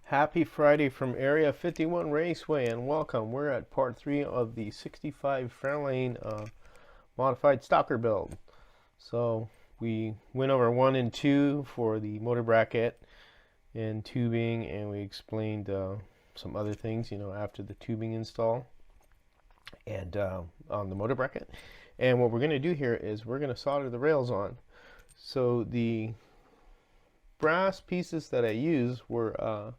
Happy Friday from Area 51 Raceway and welcome. We're at part 3 of the 65 Fairlane modified stalker build. So we went over 1 and 2 for the motor bracket and tubing, and we explained some other things, after the tubing install and on the motor bracket. And what we're going to do here is we're going to solder the rails on. So the brass pieces that I used were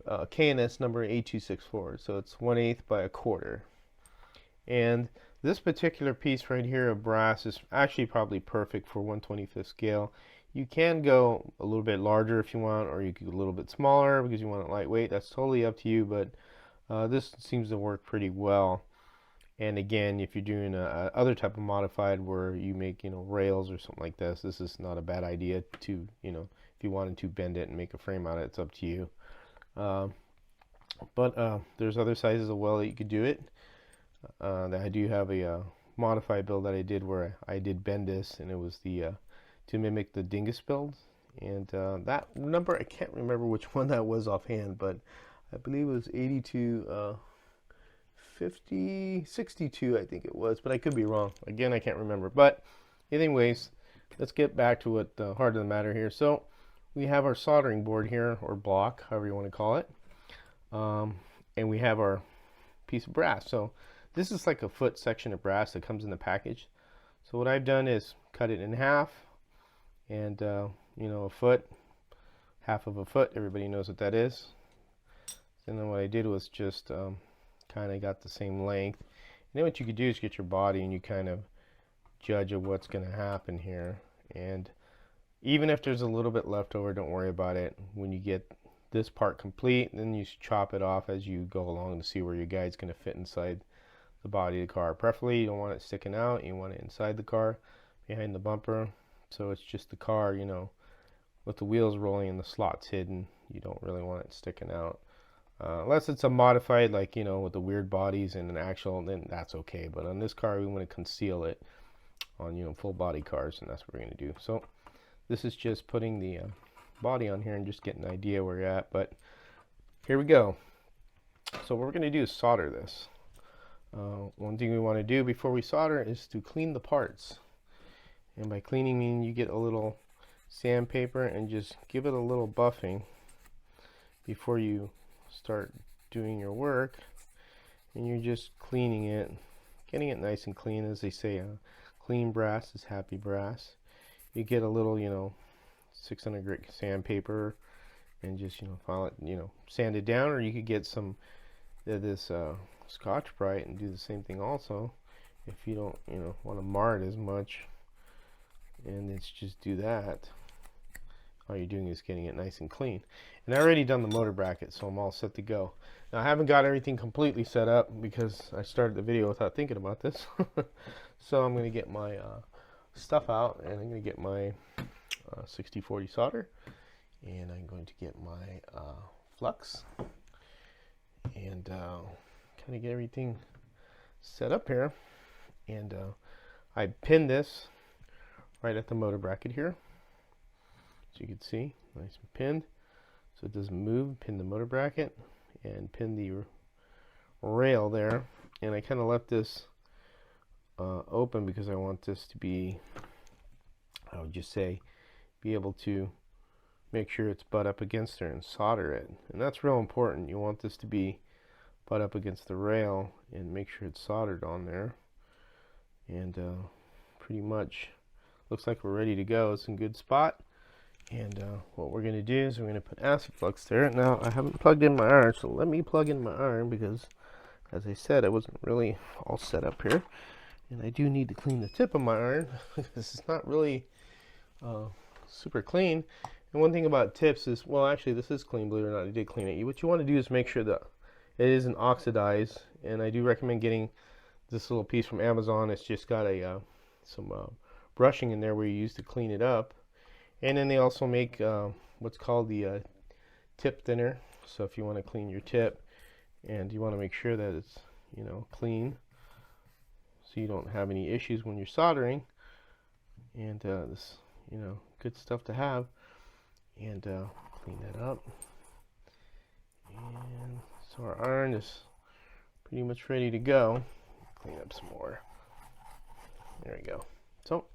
KNS number 8264, so it's 1/8 by a quarter. And this particular piece right here of brass is actually probably perfect for 1/25 scale. You can go a little bit larger if you want, or you could go a little bit smaller because you want it lightweight. That's totally up to you, but this seems to work pretty well. And again, if you're doing a other type of modified where you make rails or something like this, this is not a bad idea to if you wanted to bend it and make a frame out of it, it's up to you. But there's other sizes as well that you could do it. I do have a modified build that I did where I did bend this, and it was the to mimic the dingus build. And that number, I can't remember which one that was offhand, but I believe it was 82, 50, 62, I think it was, but I could be wrong. Again, I can't remember. But anyways, let's get back to what the heart of the matter here. So we have our soldering board here, or block, however you want to call it, and we have our piece of brass. So this is like a foot section of brass that comes in the package. So what I've done is cut it in half, and a foot, half of a foot, everybody knows what that is. And then what I did was just kind of got the same length. And then what you could do is get your body and you kind of judge of what's going to happen here. And even if there's a little bit left over, don't worry about it. When you get this part complete, then you chop it off as you go along to see where your guide's going to fit inside the body of the car. Preferably, you don't want it sticking out. You want it inside the car, behind the bumper. So it's just the car, with the wheels rolling and the slots hidden. You don't really want it sticking out. Unless it's a modified, like, with the weird bodies and an actual, then that's okay. But on this car, we want to conceal it on, full body cars, and that's what we're going to do. So this is just putting the body on here and just getting an idea where you're at. But here we go. So what we're going to do is solder this. One thing we want to do before we solder is to clean the parts. And by cleaning, meaning you get a little sandpaper and just give it a little buffing before you start doing your work. And you're just cleaning it, getting it nice and clean. As they say, clean brass is happy brass. You get a little 600 grit sandpaper and just file it, sand it down, or you could get some this Scotch-Brite and do the same thing also if you don't want to mar it as much. And it's just do that. All you're doing is getting it nice and clean. And I already done the motor bracket, so I'm all set to go. Now I haven't got everything completely set up because I started the video without thinking about this. So I'm going to get my stuff out, and I'm going to get my 6040 solder, and I'm going to get my flux, and kind of get everything set up here. And I pinned this right at the motor bracket here, as you can see, nice and pinned so it doesn't move. Pin the motor bracket and pin the rail there, and I kind of left this open because I want this to be, I would just say, be able to make sure it's butt up against there and solder it. And that's real important. You want this to be butt up against the rail and make sure it's soldered on there. And pretty much looks like we're ready to go. It's in a good spot. And what we're going to do is we're going to put acid flux there. Now I haven't plugged in my iron, so let me plug in my iron because, as I said, I wasn't really all set up here. And I do need to clean the tip of my iron because it's not really super clean. And one thing about tips is, well, actually this is clean, believe it or not, I did clean it. What you want to do is make sure that it isn't oxidized, and I do recommend getting this little piece from Amazon. It's just got a some brushing in there where you use to clean it up. And then they also make what's called the tip thinner. So if you want to clean your tip, and you want to make sure that it's clean, so you don't have any issues when you're soldering. And this good stuff to have. And clean that up. And so our iron is pretty much ready to go. Clean up some more. There we go. So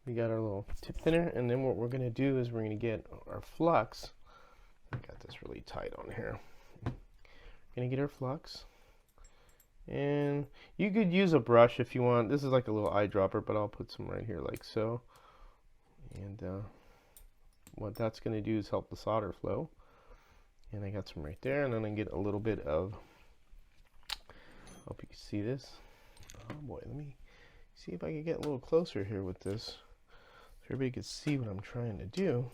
we got our little tip thinner, and then what we're going to do is we're going to get our flux. I got this really tight on here. Going to get our flux, and you could use a brush if you want. This is like a little eyedropper, but I'll put some right here like so. And what that's going to do is help the solder flow. And I got some right there, and then I get a little bit of, hope you can see this. Oh boy, let me see if I can get a little closer here with this so everybody can see what I'm trying to do.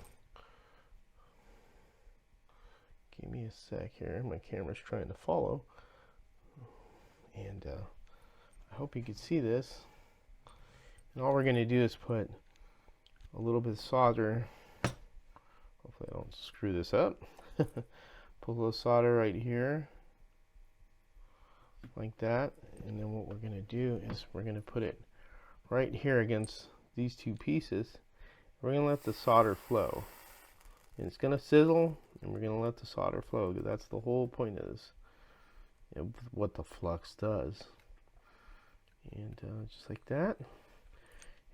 Give me a sec here, my camera's trying to follow. And I hope you can see this. And all we're going to do is put a little bit of solder. Hopefully I don't screw this up. Put a little solder right here, like that. And then what we're going to do is we're going to put it right here against these two pieces. We're going to let the solder flow. And it's going to sizzle, and we're going to let the solder flow, because that's the whole point of this, you know, what the flux does. And just like that.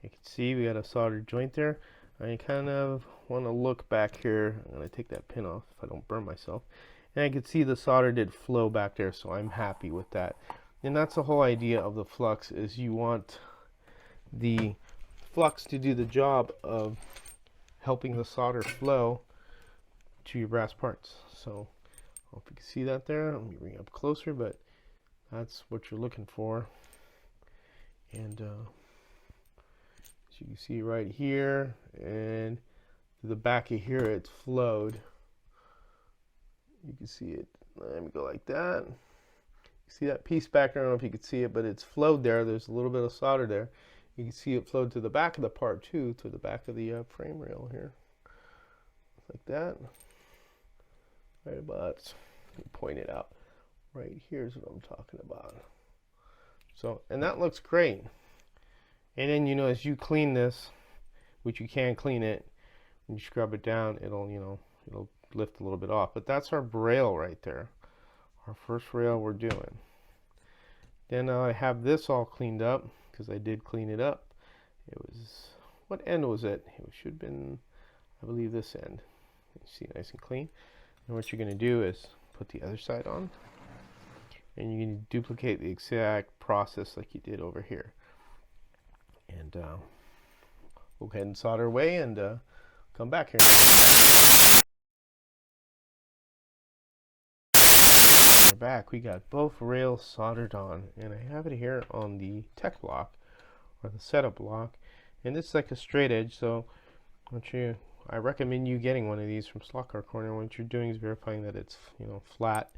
You can see we got a soldered joint there. I kind of want to look back here. I'm going to take that pin off if I don't burn myself. And I can see the solder did flow back there, so I'm happy with that. And that's the whole idea of the flux, is you want the flux to do the job of helping the solder flow to your brass parts. So I hope you can see that there. Let me bring it up closer, but that's what you're looking for. And as you can see right here, and to the back of here, it's flowed. You can see it. Let me go like that. You see that piece back there? I don't know if you can see it, but it's flowed there. There's a little bit of solder there. You can see it flowed to the back of the part too, to the back of the frame rail here, like that. Right about, point it out. Right here's what I'm talking about. So, and that looks great. And then, you know, as you clean this, which you can clean it, when you scrub it down, it'll, you know, it'll lift a little bit off. But that's our rail right there. Our first rail we're doing. Then I have this all cleaned up, because I did clean it up. It was, what end was it? It should have been, I believe, this end. You see, nice and clean. And what you're going to do is put the other side on, and you can duplicate the exact process like you did over here. And we'll go ahead and solder away and come back here. We're back. We got both rails soldered on, and I have it here on the tech block, or the setup block, and it's like a straight edge. So I recommend you getting one of these from Slot Car Corner. What you're doing is verifying that it's, you know, flat,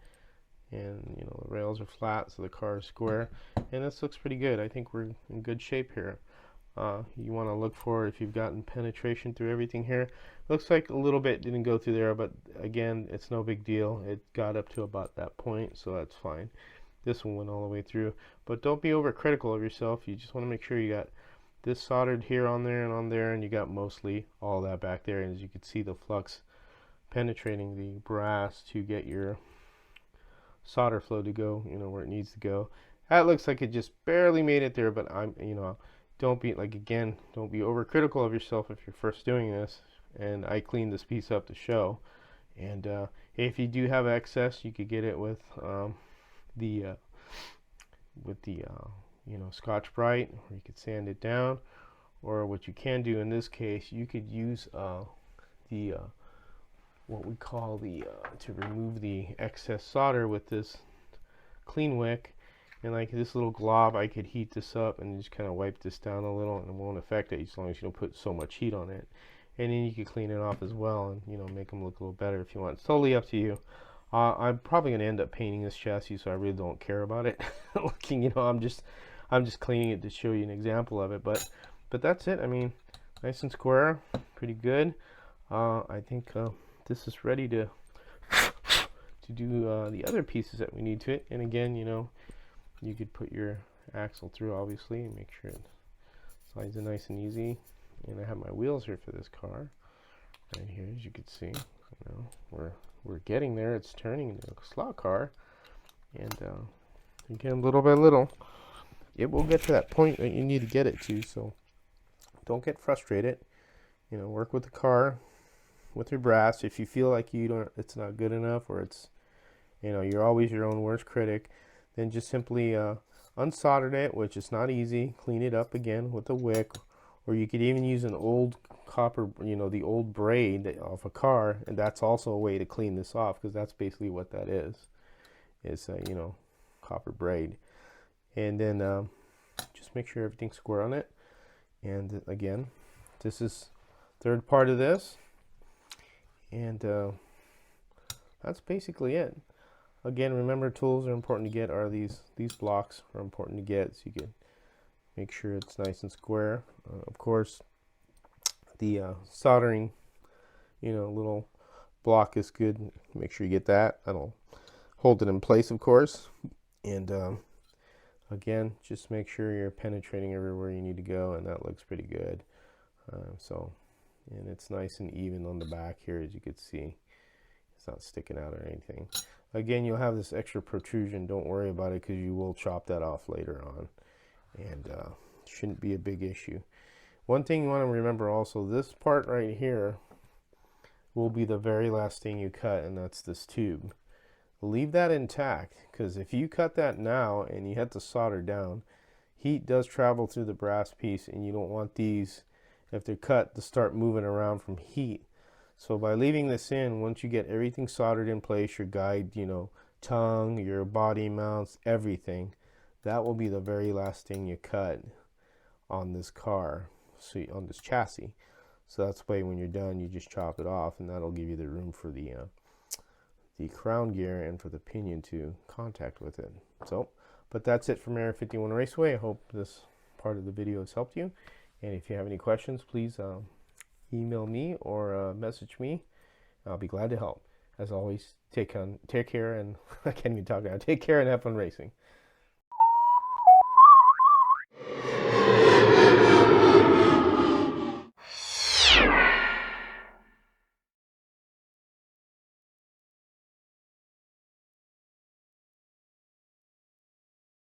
and, you know, the rails are flat, so the car is square, and this looks pretty good. I think we're in good shape here. You want to look for if you've gotten penetration through everything here. Looks like a little bit didn't go through there, but again, it's no big deal. It got up to about that point, so that's fine. This one went all the way through, but don't be overcritical of yourself. You just want to make sure you got this soldered here, on there, and on there, and you got mostly all that back there. And as you can see, the flux penetrating the brass to get your solder flow to go, you know, where it needs to go. That looks like it just barely made it there, but you know, don't be, like, again, don't be overcritical of yourself if you're first doing this. And I cleaned this piece up to show. And if you do have excess, you could get it with the you know, Scotch Brite, or you could sand it down. Or what you can do in this case, you could use what we call to remove the excess solder with this clean wick. And like this little glob, I could heat this up and just kind of wipe this down a little, and it won't affect it as long as you don't put so much heat on it. And then you can clean it off as well, and, you know, make them look a little better if you want. It's totally up to you. I'm probably going to end up painting this chassis, so I really don't care about it looking. You know, I'm just cleaning it to show you an example of it. But that's it. I mean, nice and square, pretty good. I think this is ready to do the other pieces that we need to it. And again, you know, you could put your axle through, obviously, and make sure it slides in nice and easy. And I have my wheels here for this car right here, as you can see. You know, we're getting there. It's turning into a slot car, and again, little by little, it will get to that point that you need to get it to. So don't get frustrated. You know, work with the car, with your brass. If you feel like it's not good enough, or it's, you know, you're always your own worst critic, then just simply unsolder it, which is not easy. Clean it up again with a wick, or you could even use an old copper, you know, the old braid off a car, and that's also a way to clean this off, because that's basically what that is you know, copper braid. And then just make sure everything's square on it. And again, this is third part of this, and that's basically it. Again, remember, tools are important to get. Are these blocks are important to get, so you can make sure it's nice and square. Of course, the soldering, you know, little block is good. Make sure you get that. That'll hold it in place, of course. And again, just make sure you're penetrating everywhere you need to go, and that looks pretty good. And it's nice and even on the back here, as you can see. It's not sticking out or anything. Again, you'll have this extra protrusion. Don't worry about it, because you will chop that off later on, and shouldn't be a big issue. One thing you want to remember also, this part right here will be the very last thing you cut, and that's this tube. Leave that intact, because if you cut that now and you have to solder down, heat does travel through the brass piece, and you don't want these, if they're cut, to start moving around from heat. So by leaving this in, once you get everything soldered in place, your guide, you know, tongue, your body mounts, everything, that will be the very last thing you cut on this car, so on this chassis. So that's why when you're done, you just chop it off, and that'll give you the room for the crown gear and for the pinion to contact with it. So, but that's it from Area 51 Raceway. I hope this part of the video has helped you. And if you have any questions, please email me or message me. I'll be glad to help. As always, take care, and I can't even talk now. Take care and have fun racing.